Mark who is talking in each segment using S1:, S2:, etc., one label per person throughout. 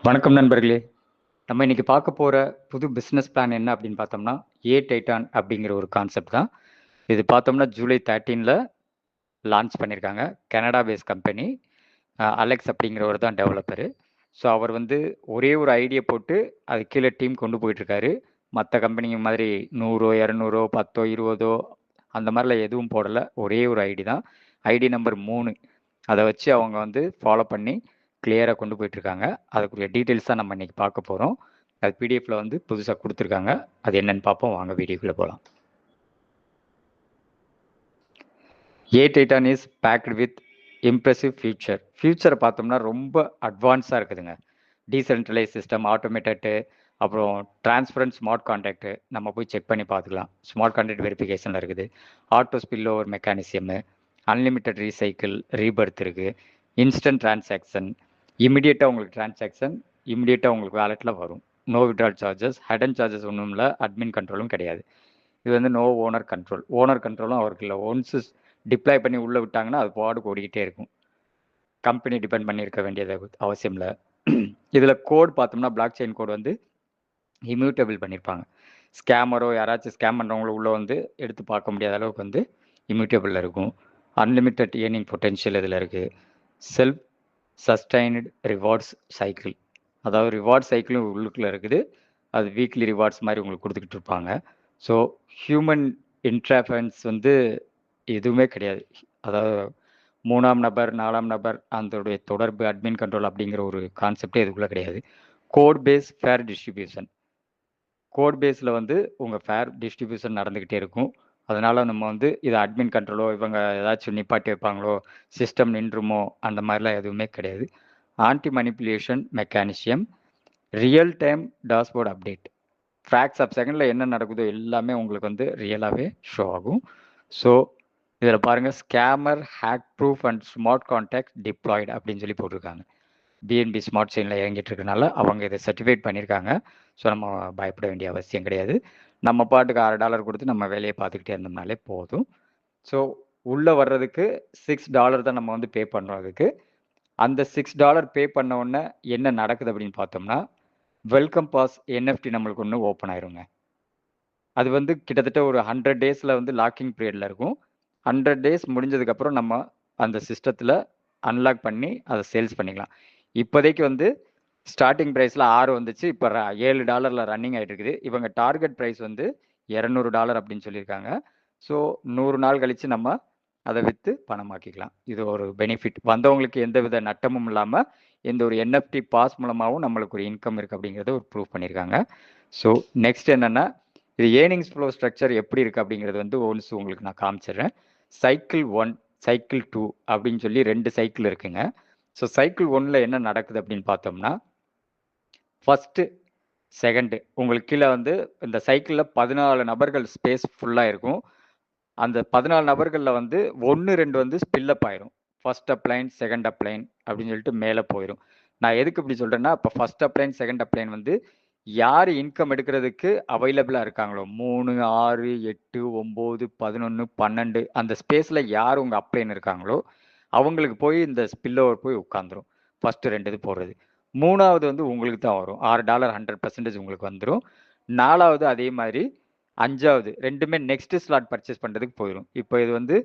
S1: வணக்கம் நண்பர்களே. நம்ம இன்னைக்கு பார்க்க போற புது பிசினஸ் பிளான் என்ன அப்படின்னு பார்த்தோம்னா, டைட்டான் அப்படிங்கிற ஒரு கான்செப்ட் தான். இது பார்த்தோம்னா ஜூலை 13ல லான்ச் பண்ணியிருக்காங்க. Canada base company. அலெக்ஸ் அப்படிங்கிறவர் தான் டெவலப்பரு. ஸோ அவர் வந்து ஒரே ஒரு ஐடியா போட்டு அது கீழே டீம் கொண்டு போயிட்டுருக்காரு. மற்ற கம்பெனிங்க மாதிரி 100 200 10 20 அந்த மாதிரிலாம் எதுவும் போடலை. ஒரே ஒரு ஐடி தான். ID number 3. அதை வச்சு அவங்க வந்து ஃபாலோ பண்ணி கிளியராக கொண்டு போயிட்டுருக்காங்க. அதுக்குரிய டீட்டெயில்ஸ் தான் நம்ம இன்னைக்கு பார்க்க போகிறோம். அது பிடிஎஃப்ல வந்து புதுசாக கொடுத்துருக்காங்க. அது என்னன்னு பார்ப்போம். வாங்க வீடியோக்குள்ளே போகலாம். Titan is packed with impressive future. ஃபியூச்சரை பார்த்தோம்னா ரொம்ப அட்வான்ஸாக இருக்குதுங்க. டீசென்ட்ரலைஸ் சிஸ்டம், ஆட்டோமேட்டடு, அப்புறம் டிரான்ஸ்பரண்ட் ஸ்மார்ட் கான்ட்ராக்ட் நம்ம போய் செக் பண்ணி பார்த்துக்கலாம். ஸ்மார்ட் கான்ட்ராக்ட் வெரிஃபிகேஷனில் இருக்குது. Auto spill over mechanism, unlimited recycle, rebirth இருக்குது. இன்ஸ்டன்ட் டிரான்சாக்ஷன், இமிடியேட்டாக உங்களுக்கு டிரான்சாக்ஷன் இமிடியேட்டாக உங்களுக்கு வேலெட்டில் வரும். No withdrawal charges, hidden charges ஒன்றும் இல்லை. அட்மின் கண்ட்ரோலும் கிடையாது. இது வந்து நோ ஓனர் கண்ட்ரோல். ஓனர் கண்ட்ரோலும் அவருக்கு இல்லை. ஒன்ஸு டிப்ளாய் பண்ணி உள்ளே விட்டாங்கன்னா அது பாடுக்கு ஓடிக்கிட்டே இருக்கும். கம்பெனி டிபெண்ட் பண்ணியிருக்க வேண்டியது அவசியம் இல்லை. இதில் கோட் பார்த்தோம்னா பிளாக் செயின் கோட் வந்து இம்யூட்டபிள் பண்ணியிருப்பாங்க. ஸ்கேமரோ யாராச்சும் ஸ்கேம் பண்ணுறவங்களோ உள்ளே வந்து எடுத்து பார்க்க முடியாத அளவுக்கு வந்து இம்யூட்டபிளில் இருக்கும். அன்லிமிட்டட் ஏர்னிங் பொட்டென்ஷியல் இதில் இருக்குது. செல்ஃப் சஸ்டைன்டு ரிவார்ட்ஸ் சைக்கிள், அதாவது ரிவார்ட் சைக்கிளும் உள்ளுக்குள்ளே இருக்குது. அது வீக்லி ரிவார்ட்ஸ் மாதிரி உங்களுக்கு கொடுத்துக்கிட்டு இருப்பாங்க. ஸோ ஹியூமன் இன்ட்ராஃபரன்ஸ் வந்து எதுவுமே கிடையாது. அதாவது 3ஆம் நபர் 4ஆம் நபர் அதோடைய தொடர்பு, அட்மின் கண்ட்ரோல் அப்படிங்கிற ஒரு கான்செப்டே இதுக்குள்ளே கிடையாது. Code base fair distribution. Code பேஸில் வந்து உங்கள் ஃபேர் டிஸ்ட்ரிபியூஷன் நடந்துக்கிட்டே இருக்கும். அதனால் நம்ம வந்து இதை அட்மின் கண்ட்ரோலோ இவங்க ஏதாச்சும் நிப்பாட்டி வைப்பாங்களோ சிஸ்டம் நின்றுமோ அந்த மாதிரிலாம் எதுவுமே கிடையாது. Anti manipulation mechanism, real time dashboard update. ஃப்ராக்ஸ் ஆஃப் செகண்டில் என்ன நடக்குதோ எல்லாமே உங்களுக்கு வந்து ரியலாகவே ஷோ ஆகும். ஸோ இதில் பாருங்கள், scammer hack proof and smart contact diploid அப்படின்னு சொல்லி போட்டிருக்காங்க. பிஎன்பி ஸ்மார்ட் செயினில் இறங்கிட்டு இருக்கனால அவங்க இதை சர்டிஃபைட் பண்ணியிருக்காங்க. ஸோ நம்ம பயப்பட வேண்டிய அவசியம் கிடையாது. நம்ம பாட்டுக்கு $6 கொடுத்து நம்ம வேலையை பார்த்துக்கிட்டே இருந்தோம்னாலே போதும். ஸோ உள்ளே வர்றதுக்கு $6 தான் நம்ம வந்து பே பண்ணுறோம். அதுக்கு அந்த $6 பே பண்ண உடனே என்ன நடக்குது அப்படின்னு பார்த்தோம்னா, வெல்கம் பாஸ் என்எஃப்டி நம்மளுக்கு ஒன்று ஓப்பன் ஆயிருங்க. அது வந்து கிட்டத்தட்ட ஒரு 100 டேஸில் வந்து லாக்கிங் பீரியடில் இருக்கும். 100 டேஸ் முடிஞ்சதுக்கப்புறம் நம்ம அந்த சிஸ்டத்தில் அன்லாக் பண்ணி அதை சேல்ஸ் பண்ணிக்கலாம். இப்போதைக்கு வந்து ஸ்டார்டிங் ப்ரைஸில் 6 வந்துச்சு. இப்போ $7 ரன்னிங் ஆகிட்டு இருக்குது. இவங்க டார்கெட் ப்ரைஸ் வந்து $200 அப்படின்னு சொல்லியிருக்காங்க. ஸோ 100 நாள் கழித்து நம்ம அதை விற்று பணமாக்கிக்கலாம். இது ஒரு பெனிஃபிட். வந்தவங்களுக்கு எந்தவித நட்டமும் இல்லாமல் எந்த ஒரு என்எஃப்டி பாஸ் மூலமாகவும் நம்மளுக்கு ஒரு இன்கம் இருக்குது அப்படிங்கிறத ஒரு ப்ரூவ் பண்ணியிருக்காங்க. ஸோ நெக்ஸ்ட் என்னென்னா, இது ஏர்னிங்ஸ் ஃப்ளோ ஸ்ட்ரக்சர் எப்படி இருக்குது அப்படிங்கிறது வந்து ஒன்ஸ் உங்களுக்கு நான் காமிச்சிடுறேன். சைக்கிள் 1, சைக்கிள் 2 அப்படின்னு சொல்லி 2 சைக்கிள் இருக்குங்க. ஸோ சைக்கிள் 1ல் என்ன நடக்குது அப்படின்னு பார்த்தோம்னா, ஃபஸ்ட்டு செகண்டு உங்களுக்கு கீழே வந்து இந்த சைக்கிளில் 14 நபர்கள் ஸ்பேஸ் ஃபுல்லாக இருக்கும். அந்த 14 நபர்களில் வந்து 1 2 வந்து ஸ்பில்லப் ஆயிரும். ஃபர்ஸ்ட் அப்ளைன் செகண்ட் அப்ளைன் அப்படின்னு சொல்லிட்டு மேலே போயிடும். நான் எதுக்கு இப்படி சொல்கிறேன்னா, இப்போ ஃபர்ஸ்ட் அப்ளைன் செகண்ட் அப்ளைன் வந்து யார் இன்கம் எடுக்கிறதுக்கு அவைலபிளாக இருக்காங்களோ 3 6 8 9 11 12 அந்த ஸ்பேஸில் யார் உங்கள் அப்ளைன் இருக்காங்களோ அவங்களுக்கு போய் இந்த ஸ்பில் ஓவர் போய் உட்காந்துரும். ஃபஸ்ட்டு 2 இது போடுறது. 3ஆவது வந்து உங்களுக்கு தான் வரும். $6 100% உங்களுக்கு வந்துடும். 4ஆவது அதே மாதிரி, 5ஆவது 2மே நெக்ஸ்ட் ஸ்லாட் பர்ச்சேஸ் பண்ணுறதுக்கு போயிடும். இப்போ இது வந்து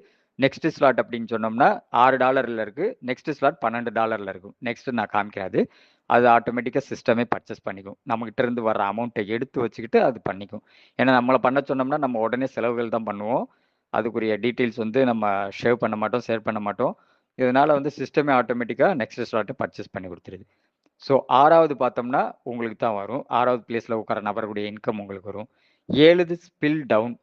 S1: நெக்ஸ்ட் ஸ்லாட் அப்படின்னு சொன்னோம்னா $6 இருக்குது. நெக்ஸ்ட் ஸ்லாட் $12 இருக்கும். நெக்ஸ்ட் நான் காமிக்காது. அது ஆட்டோமேட்டிக்காக சிஸ்டமே பர்ச்சேஸ் பண்ணிக்கும். நம்மகிட்ட இருந்து வர அமௌண்ட்டை எடுத்து வச்சுக்கிட்டு அது பண்ணிக்கும். ஏன்னா நம்மளை பண்ண சொன்னோம்னா நம்ம உடனே செலவுகள் தான் பண்ணுவோம். அதுக்குரிய டீட்டெயில்ஸ் வந்து நம்ம ஷேவ் பண்ண மாட்டோம், ஷேர் பண்ண மாட்டோம். இதனால் வந்து சிஸ்டமே ஆட்டோமேட்டிக்காக நெக்ஸ்ட் ஸ்லாட்டை பர்ச்சேஸ் பண்ணி கொடுத்துருது. ஸோ 6ஆவது பார்த்தோம்னா உங்களுக்கு தான் வரும். 6ஆவது பிளேஸில் உட்கார நபர்களுடைய இன்கம் உங்களுக்கு வரும். 7வது ஸ்பில் டவுன்.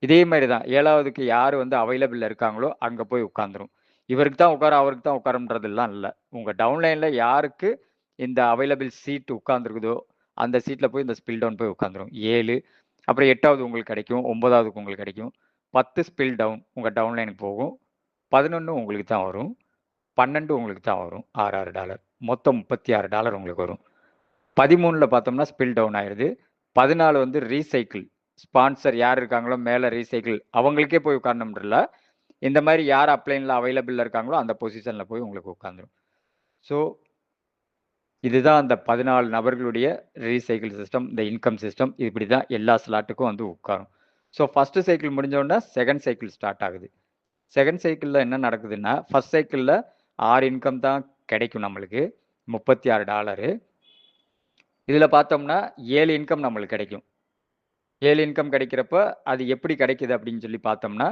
S1: இதே மாதிரி தான் 7ஆவதுக்கு யார் வந்து அவைலபிள் இருக்காங்களோ அங்கே போய் உட்காந்துரும். இவருக்கு தான் உட்கார அவருக்கு தான் உட்காரன்றதுலாம் இல்லை. உங்கள் டவுன்லைனில் யாருக்கு இந்த அவைலபிள் சீட் உட்காந்துருக்குதோ அந்த சீட்டில் போய் இந்த ஸ்பில் டவுன் போய் உட்காந்துரும். 7. அப்புறம் 8ஆவது உங்களுக்கு கிடைக்கும். 9ஆவதுக்கு உங்களுக்கு கிடைக்கும். 10 ஸ்பில் டவுன் உங்கள் டவுன்லைனுக்கு போகும். 11 உங்களுக்கு தான் வரும். 12 உங்களுக்கு தான் வரும். $6 மொத்தம் $36 உங்களுக்கு வரும். 13ல் பார்த்தோம்னா ஸ்பில் டவுன் ஆயிடுது. 14 வந்து ரீசைக்கிள். ஸ்பான்சர் யார் இருக்காங்களோ மேலே ரீசைக்கிள் அவங்களுக்கே போய் உட்காரணும்ன்றல, இந்த மாதிரி யார் அப்ளைனில் அவைலபிளில் இருக்காங்களோ அந்த பொசிஷனில் போய் உங்களுக்கு உட்காந்துரும். ஸோ இதுதான் அந்த 14 நபர்களுடைய ரீசைக்கிள் சிஸ்டம், இந்த இன்கம் சிஸ்டம். இப்படி தான் எல்லா ஸ்லாட்டுக்கும் வந்து உட்காரும். ஸோ ஃபர்ஸ்ட் சைக்கிள் முடிஞ்ச உடனே செகண்ட் சைக்கிள் ஸ்டார்ட் ஆகுது. செகண்ட் சைக்கிள்ல என்ன நடக்குதுன்னா, ஃபர்ஸ்ட் சைக்கிள்ல 6 இன்கம் தான் கிடைக்கும் நம்மளுக்கு. $36. இதுல பார்த்தோம்னா 7 இன்கம் நம்மளுக்கு கிடைக்கும். 7 இன்கம் கிடைக்கிறப்ப, அது எப்படி கிடைக்குது அப்படின்னு சொல்லி பார்த்தோம்னா,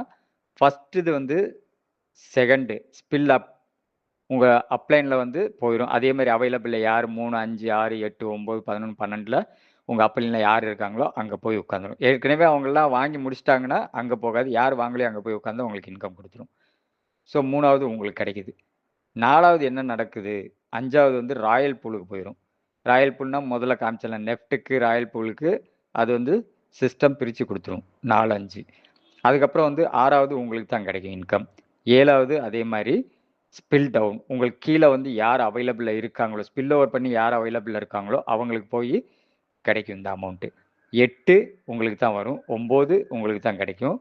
S1: ஃபர்ஸ்ட் இது வந்து செகண்ட் ஸ்பில் அப் உங்க அப்லைன்ல வந்து போயிரும். அதே மாரி அவைலபிள்ல யார் 3, 5, 6, 8, 9, 11, 12ல உங்க அப்லைன்ல யார் இருக்காங்களோ அங்க போய் உட்காந்துரும். ஏற்கனவே அவங்கலாம் வாங்கி முடிச்சுட்டாங்கன்னா, அங்க போகாது. யார் வாங்கலையோ அங்க போய் உட்கார்ந்தா உங்களுக்கு இன்கம் குடுத்துரும். ஸோ 3வது உங்களுக்கு கிடைக்குது. 4வது என்ன நடக்குது? 5வது வந்து ராயல் பூலுக்கு போயிரும். ராயல் பூல்னா முதல்ல காமிச்சேன்ல நெஃப்ட்டுக்கு, ராயல் பூலுக்கு அது வந்து சிஸ்டம் பிரிச்சு குடுத்துரும். 4, 5. அதுக்கப்புறம் வந்து 6வது உங்களுக்கு தான் கிடைக்கும் இன்கம். 7வது அதே மாரி ஸ்பில் டவுன். உங்களுக்கு கீழ வந்து யார் அவைலபிள்ல இருக்காங்களோ, ஸ்பில் ஓவர் பண்ணி யார் அவைலபிள்ல இருக்காங்களோ, அவங்களுக்கு போய் கிடைக்கும் இந்த அமௌண்ட். 8 உங்களுக்கு தான் வரும். 9 உங்களுக்கு தான் கிடைக்கும்.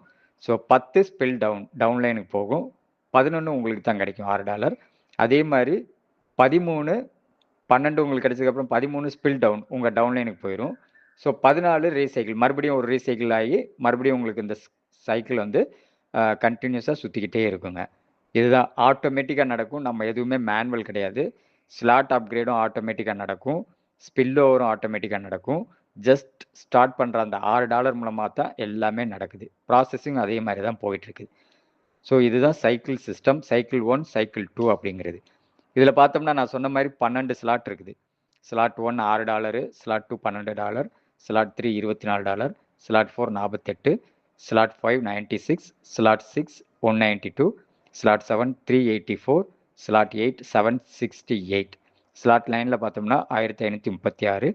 S1: ஸோ 10 ஸ்பில் டவுன் டவுன்லைனுக்கு போகும். 11 உங்களுக்கு தான் கிடைக்கும் $6. அதே மாரி 13, 12 உங்களுக்கு கிடைச்சதுக்கப்புறம் 13 ஸ்பில் டவுன் உங்க டவுன்லைனுக்கு போயிரும். ஸோ 14 ரீசைக்கிள் மறுபடியும் ஒரு ரீசைக்கிள் ஆகி மறுபடியும் உங்களுக்கு இந்த சைக்கிள் வந்து கன்டினியூஸா சுத்திக்கிட்டே இருக்குங்க. இதுதான் ஆட்டோமேட்டிக்கா நடக்கும். நம்ம எதுவுமே மேனுவல் கிடையாது. ஸ்லாட் அப்கிரேடும் ஆட்டோமேட்டிக்கா நடக்கும். ஸ்பில் ஓவரும் ஆட்டோமேட்டிக்கா நடக்கும். ஜஸ்ட் ஸ்டார்ட் பண்ற அந்த $6 மூலமா தான் எல்லாமே நடக்குது. ப்ராசஸிங் அதே மாரி தான் போயிட்டு இருக்கு. ஸோ இதுதான் சைக்கிள் சிஸ்டம். சைக்கிள் 1, சைக்கிள் 2 அப்படிங்கிறது. இதுல பார்த்தோம்னா நான் சொன்ன மாரி 12 ஸ்லாட் இருக்குது. Slot 1 $6, slot 2 $12, slot 3 $24, slot 4 48, slot 5 96, slot 6 192, slot 7 384, slot 8 768, slot 9ல பார்த்தோம்னா 1536,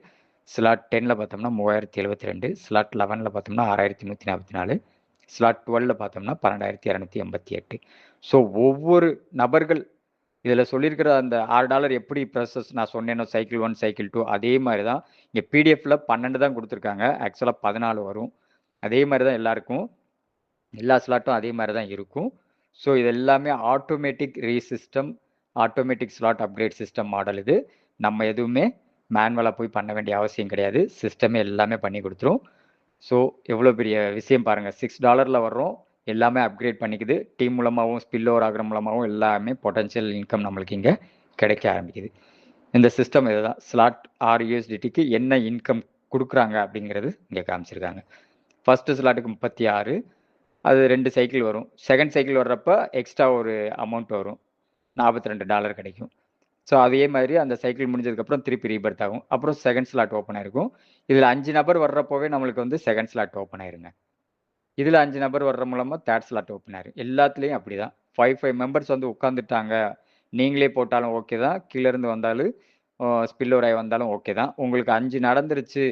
S1: ஸ்லாட் 10ல பார்த்தோம்னா 3072, ஸ்லாட் 11ல பார்த்தோம்னா 6144, ஸ்லாட் 12ல பார்த்தோம்னா 12288. ஸோ ஒவ்வொரு நபர்கள் இதுல சொல்லியிருக்கிற அந்த $6 எப்படி ப்ராசஸ் நான் சொன்னேனோ சைக்கிள் 1, சைக்கிள் 2 அதே மாரி தான். இங்க பிடிஎஃப்ல 12 தான் குடுத்துருக்காங்க. ஆக்சுவலா 14 வரும். அதே மாரி தான் எல்லாருக்கும். எல்லா ஸ்லாட்டும் அதே மாரி தான் இருக்கும். ஸோ இது எல்லாமே ஆட்டோமேட்டிக் ரீசிஸ்டம், automatic slot upgrade system model இது. நம்ம எதுவுமே மேனுவலா போய் பண்ண வேண்டிய அவசியம் கிடையாது. சிஸ்டமே எல்லாமே பண்ணி குடுத்துரும். ஸோ எவ்வளோ பெரிய விஷயம் பாருங்க. $6ல வர்றோம். எல்லாமே அப்கிரேட் பண்ணிக்குது. டீம் மூலமாவும், ஸ்பில் ஓவர் ஆகுற மூலமாவும் எல்லாமே பொட்டன்ஷியல் இன்கம் நம்மளுக்கு இங்க கிடைக்க ஆரம்பிக்குது. இந்த சிஸ்டம் இதுதான். ஸ்லாட் USDTக்கு என்ன இன்கம் குடுக்குறாங்க அப்படிங்கிறது இங்க காமிச்சிருக்காங்க. ஃபர்ஸ்ட் ஸ்லாட்டுக்கு 36 அது 2 சைக்கிள் வரும். செகண்ட் சைக்கிள் வர்றப்ப எக்ஸ்ட்ரா ஒரு அமௌண்ட் வரும். $42 கிடைக்கும். ஸோ அதே மாதிரி அந்த சைக்கிள் முடிஞ்சதுக்கப்புறம் திருப்பி ரீபர்த் ஆகும். அப்புறம் செகண்ட் ஸ்லாட் ஓப்பன் ஆயிருக்கும். இதில் 5 நபர் வர்றப்போவே நம்மளுக்கு வந்து செகண்ட் ஸ்லாட் ஓப்பன் ஆயிருங்க. இதில் 5 நபர் வர்ற மூலமா தேர்ட் ஸ்லாட் ஓப்பன் ஆயிரும். எல்லாத்துலேயும் அப்படிதான். 5 மெம்பர்ஸ் வந்து உட்காந்துட்டாங்க. நீங்களே போட்டாலும் ஓகே தான். கீழ இருந்து வந்தாலும் ஸ்பில் ஓவர் ஆகி வந்தாலும் ஓகே தான். உங்களுக்கு 5 நடந்துருச்சு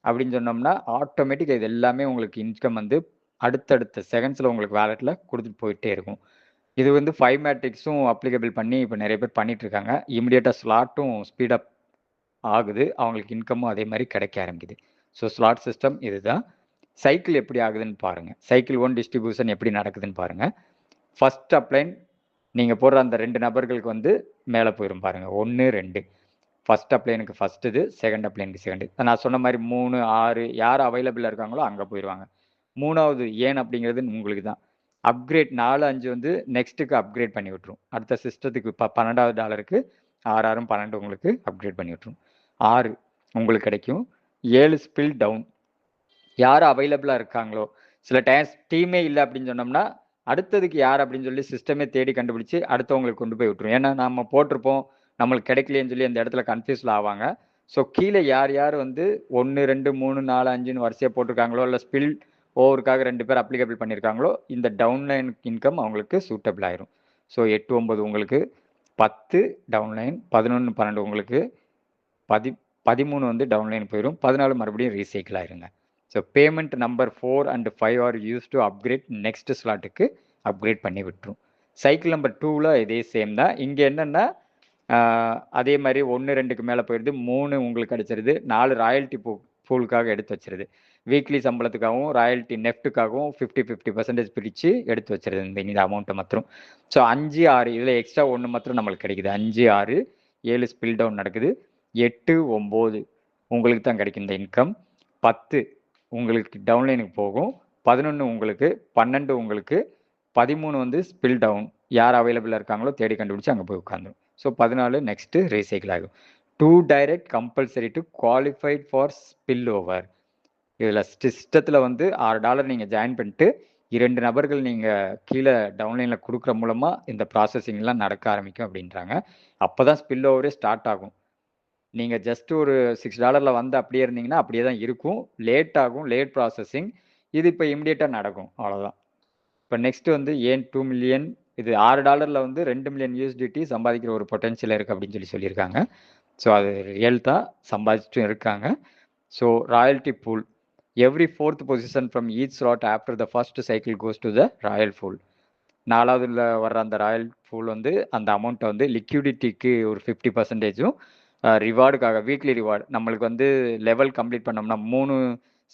S1: அப்படின்னு சொன்னோம்னா, ஆட்டோமேட்டிக்கா இது எல்லாமே உங்களுக்கு இன்கம் வந்து அடுத்தடுத்த செகண்ட்ஸ்ல உங்களுக்கு வாலெட்ல குடுத்துட்டு போயிட்டே இருக்கும். இது வந்து 5 மேட்ரிக்ஸும் அப்ளிகபிள் பண்ணி இப்ப நெறைய பேர் பண்ணிட்டு இருக்காங்க. இமிடியேட்டா ஸ்லாட்டும் ஸ்பீட் அப் ஆகுது. அவங்களுக்கு இன்கமும் அதே மாரி கிடைக்க ஆரம்பிக்குது. ஸோ ஸ்லாட் சிஸ்டம் இதுதான். சைக்கிள் எப்படி ஆகுதுன்னு பாருங்க. சைக்கிள் 1 டிஸ்ட்ரிபியூஷன் எப்படி நடக்குதுன்னு பாருங்க. ஃபர்ஸ்ட் அப்ளைன் நீங்க போடுற அந்த 2 நபர்களுக்கு வந்து மேல போயிரும் பாருங்க. 1, 2. ஃபர்ஸ்ட் அப்ளைனுக்கு ஃபர்ஸ்ட் இது, செகண்ட் அப்ளைனுக்கு செகண்ட். நான் சொன்ன மாரி 3, 6 யார் அவைலபிளா இருக்காங்களோ அங்க போயிருவாங்க. 3வது ஏன் அப்படிங்கிறது உங்களுக்கு தான். அப்கிரேட் 4, 5 வந்து நெக்ஸ்ட்டுக்கு அப்கிரேட் பண்ணி விட்டுரும். அடுத்த சிஸ்டத்துக்கு $12க்கு 6, 6, 12 உங்களுக்கு அப்கிரேட் பண்ணி விட்டுரும். 6 உங்களுக்கு கிடைக்கும். 7 ஸ்பில் டவுன். யார் அவைலபிளா இருக்காங்களோ, சில டைம்ஸ் டீமே இல்ல அப்படின்னு சொன்னோம்னா, அடுத்ததுக்கு யார் அப்படின்னு சொல்லி சிஸ்டமே தேடி கண்டுபிடிச்சு அடுத்தவங்களுக்கு கொண்டு போய் விட்டுரும். ஏன்னா நம்ம போட்டிருப்போம், நம்மளுக்கு கிடைக்கலையேன்னு சொல்லி அந்த இடத்துல கன்ஃப்யூஸ்ல ஆவாங்க. ஸோ கீழ யார் யார் வந்து 1, 2, 3, 4, 5ன்னு வரிசையா போட்டிருக்காங்களோ, இல்ல ஸ்பில் ஓவருக்காக 2 பேர் அப்ளிகபிள் பண்ணியிருக்காங்களோ, இந்த டவுன்லைன் இன்கம் அவங்களுக்கு சூட்டபிள் ஆயிரும். ஸோ 8, 9 உங்களுக்கு, 10 டவுன்லைன், 11, 12 உங்களுக்கு, 13 வந்து டவுன்லைன் போயிரும். 14 மறுபடியும் ரீசைக்கிள் ஆயிருங்க. So payment number 4 and 5 are use to upgrade next ஸ்லாட்டுக்கு அப்கிரேட் பண்ணி விட்டுரும். சைக்கிள் நம்பர் 2ல இதே சேம் தான். இங்க என்னன்னா அதே மாதிரி 1, 2க்கு மேல போயிருது. 3 உங்களுக்கு கிடைச்சிருது. 4 ராயல்டி பூலுக்காக எடுத்து வச்சிருது. வீக்லி சம்பளத்துக்காகவும், ராயல்டி நெஃப்ட்டுக்காகவும் 50% பிரிச்சு எடுத்து வச்சிருது இந்த அமௌண்ட்டை மாத்திரம். ஸோ 5, 6 இதுல எக்ஸ்ட்ரா 1 மாத்திரம் நம்மளுக்கு கிடைக்குது. 5, 6, 7 ஸ்பில் டவுன் நடக்குது. 8, 9 உங்களுக்கு தான் கிடைக்கும் இந்த இன்கம். 10 உங்களுக்கு டவுன்லைனுக்கு போகும். 11 உங்களுக்கு, 12 உங்களுக்கு, 13 வந்து ஸ்பில் டவுன். யார் அவைலபிளாக இருக்காங்களோ தேடி கண்டுபிடிச்சு அங்கே போய் உட்காந்துரும். ஸோ 14 நெக்ஸ்ட்டு ரீசைக்கிள் ஆகும். 2 direct compulsory to qualified for spill over. இதில் சிஸ்டத்தில் வந்து $6 நீங்கள் ஜாயின் பண்ணிட்டு 2 நபர்கள் நீங்கள் கீழே டவுன்லைனில் கொடுக்குற மூலமாக இந்த ப்ராசஸிங்லாம் நடக்க ஆரம்பிக்கும் அப்படின்றாங்க. அப்போ தான் ஸ்பில் ஓவரே ஸ்டார்ட் ஆகும். நீங்கள் ஜஸ்ட் ஒரு $6 வந்து அப்படியே இருந்தீங்கன்னா அப்படியே தான் இருக்கும். லேட் ஆகும், லேட் ப்ராசஸிங். இது இப்போ இமிடியேட்டாக நடக்கும், அவ்வளோதான். இப்போ நெக்ஸ்ட் வந்து ஏன் 2 மில்லியன், இது $6 வந்து 2 மில்லியன் USDT சம்பாதிக்கிற ஒரு பொட்டன்ஷியல் இருக்குது அப்படின்னு சொல்லியிருக்காங்க. ஸோ அது ரியல் தான், சம்பாதிச்சுட்டும் இருக்காங்க. So royalty pool, every 4th position from each slot after the first cycle goes to the royal pool. 4வதுல வர்ற அந்த ராயல் பூல் வந்து அந்த அமௌண்ட்டை வந்து லிக்யூடிட்டிக்கு ஒரு 50%, ரிவார்டுக்காக வீக்லி ரிவார்டு. நம்மளுக்கு வந்து லெவல் கம்ப்ளீட் பண்ணோம்னா 3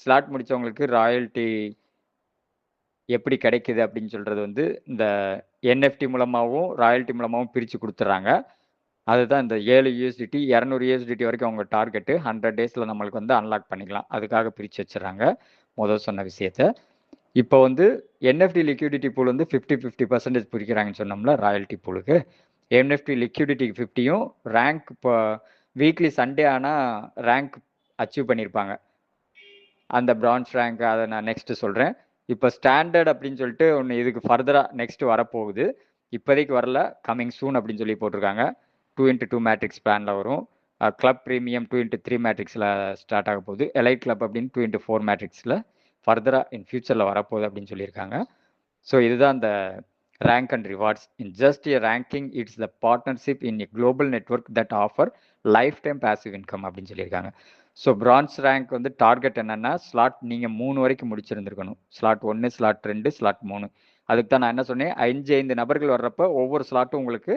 S1: ஸ்லாட் முடித்தவங்களுக்கு ராயல்ட்டி எப்படி கிடைக்குது அப்படின்னு சொல்கிறது வந்து இந்த NFT மூலமாகவும் ராயல்ட்டி மூலமாகவும் பிரித்து கொடுத்துட்றாங்க. அதுதான் இந்த 7 USDT 200 USDT வரைக்கும் அவங்க டார்கெட்டு 100 டேஸில் நம்மளுக்கு வந்து அன்லாக் பண்ணிக்கலாம். அதுக்காக பிரித்து வச்சிடறாங்க முதல் சொன்ன விஷயத்த. இப்போ வந்து NFT லிக்யூடிட்டி பூல் வந்து 50% பிரிக்கிறாங்கன்னு சொன்னோம்ல ராயல்ட்டி பூலுக்கு. NFT லிக்யூடிட்டிக்கு 50யும் ரேங்க் இப்போ வீக்லி சண்டே ஆனால் ரேங்க் அச்சீவ் பண்ணியிருப்பாங்க. அந்த பிரான்ஸ் ரேங்க் அதை நான் நெக்ஸ்ட்டு சொல்கிறேன். இப்போ ஸ்டாண்டர்ட் அப்படின்னு சொல்லிட்டு ஒன்று இதுக்கு ஃபர்தராக நெக்ஸ்ட்டு வரப்போகுது. இப்போதைக்கு வரல, கம்மிங் சூன் அப்படின்னு சொல்லி போட்டிருக்காங்க. 2x2 மேட்ரிக்ஸ் பிளானில் வரும். கிளப் ப்ரீமியம் 2x3 மேட்ரிக்ஸில் ஸ்டார்ட் ஆக போகுது. எலைட் கிளப் அப்படின்னு 2x4 மேட்ரிக்ஸில் ஃபர்தராக இன் ஃபியூச்சரில் வரப்போகுது அப்படின்னு சொல்லியிருக்காங்க. ஸோ இதுதான் அந்த rank and rewards. In just a ranking it's the partnership in a global network that offer life time passive income அப்படின்னு சொல்லியிருக்காங்க. ஸோ பிரான்ஸ் ரேங்க் வந்து டார்கெட் என்னென்னா ஸ்லாட் நீங்கள் 3 வரைக்கும் முடிச்சிருந்துருக்கணும். Slot 1, slot 2, slot 3. அதுக்கு தான் நான் என்ன சொன்னேன், 5 நபர்கள் வர்றப்போ ஒவ்வொரு ஸ்லாட்டும் உங்களுக்கு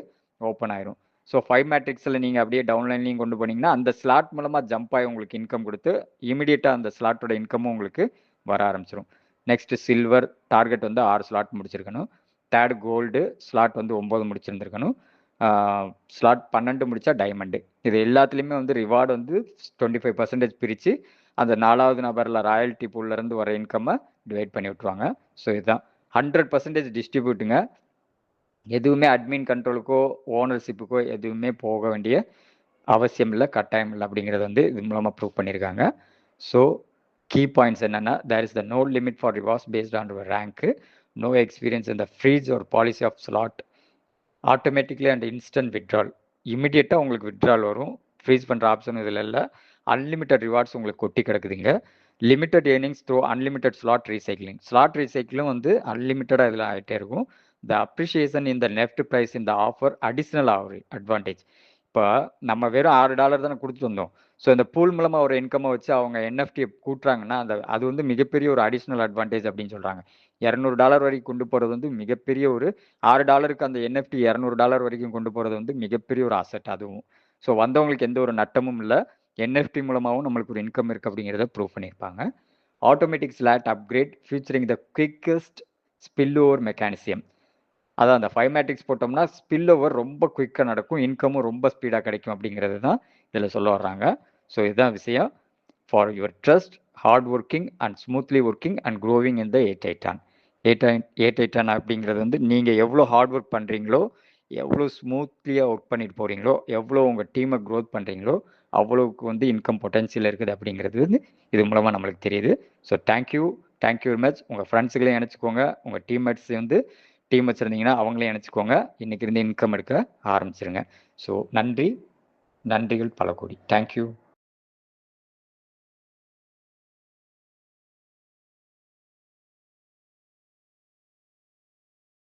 S1: ஓப்பன் ஆயிரும். ஸோ 5 மேட்ரிக்ஸில் நீங்கள் அப்படியே டவுன்லைன்லையும் கொண்டு போனீங்கன்னா அந்த ஸ்லாட் மூலமாக ஜம்ப் ஆகி உங்களுக்கு இன்கம் கொடுத்து இமிடியேட்டாக அந்த ஸ்லாட்டோட இன்கமும் உங்களுக்கு வர ஆரம்பிச்சிடும். நெக்ஸ்ட் சில்வர் டார்கெட் வந்து 6 ஸ்லாட் முடிச்சிருக்கணும். தேர்ட் கோல்டு ஸ்லாட் வந்து 9 முடிச்சிருந்துருக்கணும். ஸ்லாட் 12 முடித்தா டைமண்டு. இது எல்லாத்துலேயுமே வந்து ரிவார்டு வந்து 25% பிரித்து அந்த 4வது நபரில் ராயல்ட்டி பூல்லேருந்து வர இன்கம்மை டிவைட் பண்ணி விட்ருவாங்க. ஸோ இதுதான் 100% டிஸ்ட்ரிபியூட்டுங்க. எதுவுமே அட்மின் கண்ட்ரோலுக்கோ ஓனர்ஷிப்புக்கோ எதுவுமே போக வேண்டிய அவசியம் இல்லை, கட்டாயம் இல்லை அப்படிங்கிறது வந்து இது மூலமாக ப்ரூவ் பண்ணியிருக்காங்க. ஸோ கீ பாயிண்ட்ஸ் என்னென்னா, there is the no limit for rewards based on your rank, no experience in the freeze ஒரு policy of slot, automatically and instant withdrawal. இமிடியேட்டாக உங்களுக்கு விட்ரால் வரும். ஃப்ரீஸ் பண்ணுற ஆப்ஷன் இதில் இல்லை. அன்லிமிட்டட் ரிவார்ட்ஸ் உங்களுக்கு கொட்டி கிடக்குதுங்க. Limited earnings through unlimited slot recycling. Slot ரீசைக்கிளும் வந்து அன்லிமிட்டடாக இதில் ஆகிட்டே இருக்கும். The appreciation in the NFT price இந்த ஆஃபர் அடிஷ்னல் அட்வான்டேஜ். இப்போ நம்ம வெறும் $6 தானே கொடுத்துட்டு வந்தோம். ஸோ இந்த பூல் மூலமாக ஒரு இன்கம்மை வச்சு அவங்க NFT கூட்டுறாங்கன்னா அது வந்து மிகப்பெரிய ஒரு அடிஷ்னல் அட்வான்டேஜ் அப்படின்னு சொல்கிறாங்க. $200 வரைக்கும் கொண்டு போகிறது வந்து மிகப்பெரிய ஒரு $6க்கு அந்த NFT $200 வரைக்கும் கொண்டு போகிறது வந்து மிகப்பெரிய ஒரு அசெட் அதுவும். ஸோ வந்தவங்களுக்கு எந்த ஒரு நட்டமும் இல்லை. NFT மூலமாகவும் நம்மளுக்கு ஒரு இன்கம் இருக்குது அப்படிங்கிறத ப்ரூவ் பண்ணியிருப்பாங்க. ஆட்டோமேட்டிக் ஸ்லாட் அப்கிரேட் ஃபியூச்சரிங் த குவிக்கஸ்ட் ஸ்பில் ஓவர் மெக்கானிசம். அதான் அந்த 5 மேட்ரிக்ஸ் போட்டோம்னா ஸ்பில் ஓவர் ரொம்ப குயிக்காக நடக்கும், இன்கமும் ரொம்ப ஸ்பீடாக கிடைக்கும் அப்படிங்கிறது தான் இதில் சொல்ல வர்றாங்க. ஸோ இதுதான் விஷயம். For your trust, hard working and smoothly working and growing in the 8 அப்படிங்கிறது வந்து நீங்கள் எவ்வளோ ஹார்ட் ஒர்க் பண்ணுறீங்களோ, எவ்வளோ ஸ்மூத்லியாக ஒர்க் பண்ணிட்டு போகிறீங்களோ, எவ்வளோ உங்கள் டீமை க்ரோத் பண்ணுறீங்களோ அவ்வளோவுக்கு வந்து இன்கம் பொட்டன்ஷியல் இருக்குது அப்படிங்கிறது வந்து இது மூலமாக நம்மளுக்கு தெரியுது. So thank you very much. உங்கள் ஃப்ரெண்ட்ஸுகளையும் இணைச்சிக்கோங்க, உங்கள் டீம்மேட்ஸ் வந்து டீம் வச்சுருந்தீங்கன்னா அவங்களையும் இணைச்சிக்கோங்க. இன்றைக்கி இருந்து இன்கம் எடுக்க ஆரம்பிச்சிருங்க. ஸோ நன்றிகள் பல கோடி. தேங்க்யூ.